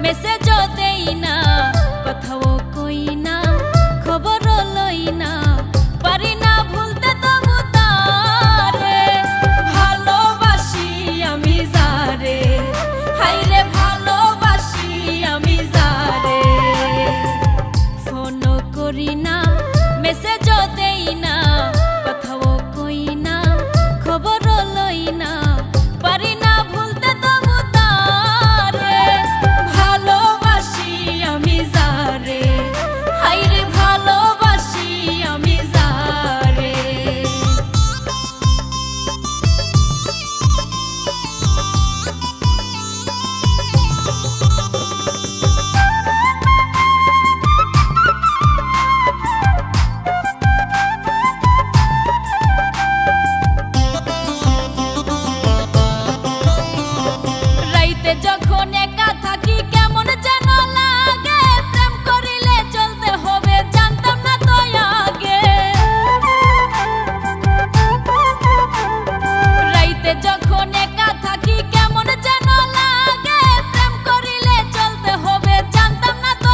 মেসেজও দেই না, কথাও কই না, খবরও লই না, পারি না ভুলতে তবু তারে। ভালোবাসি আমি যারে, হাইরে ভালোবাসি আমি যারে। ফোনও করি না, মেসেজও দেই না, কথাও কই না, খবরও লই না, পারি না ভুলতে তবু তারে। ভালোবাসি আমি যারে, হাইরে ভালোবাসি আমি যারে। রাইতে যখন একা থাকি কেমন যেন লাগে, প্রেম করিলে চলতে হবে জানতাম না তো আগে। রাইতে যখন একা থাকি কেমন যেন লাগে, প্রেম করিলে চলতে হবে জানতাম না তো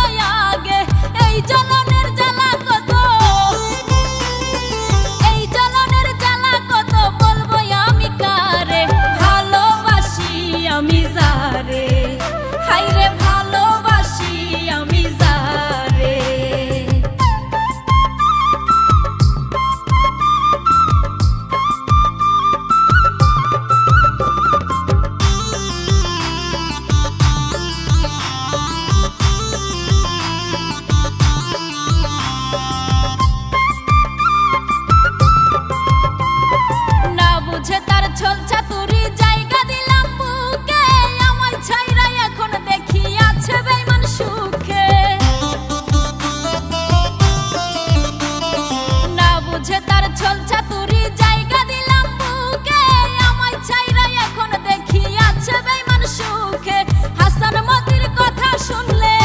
আগে। এই জ্বলনের জ্বালা কত, এই জ্বলনের জ্বালা কত, বলবো আমি কারে। ভালোবাসি আমি যারে, হাইরে ভালোবাসি আমি যারে। না বুঝে তার ছল চাতুরি জায়গা দিলাম বুকে, আমার ছাইরা এখন দেখি আছে বেঈমান সুখে। না বুঝে তার ছল চাতুরি জায়গা দিলাম বুকে, আমার ছাইরা এখন দেখি আছে বেঈমান সুখে। হাসান মতির কথা শুনলে,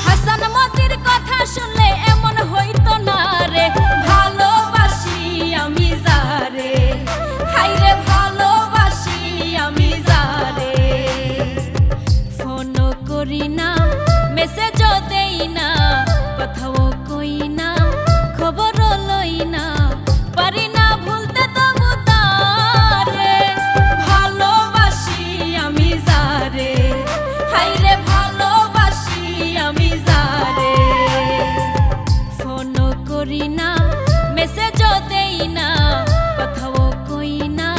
হাসান মতির কথা শুনলে এমন হইতো না রে। ভালোবাসি আমি যারে, হাইরে ভালোবাসি আমি যারে। ফোনও করি না, মেসেজও দেই না, কথাও কই না, খবরও লই না, পারি না ভুলতে তবু তারে। ভালোবাসি আমি যারে, হাইরে ভালোবাসি আমি যারে। ফোনও করি না, মেসেজও দেই না, কথাও কই না,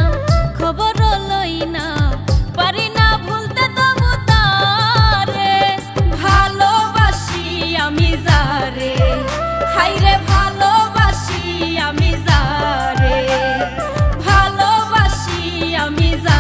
খবরও লই না, পারি না ভুলতে তবু তারে। ভালোবাসি আমি যারে, হাইরে ভালোবাসি আমি যারে। ভালোবাসি আমি যারে।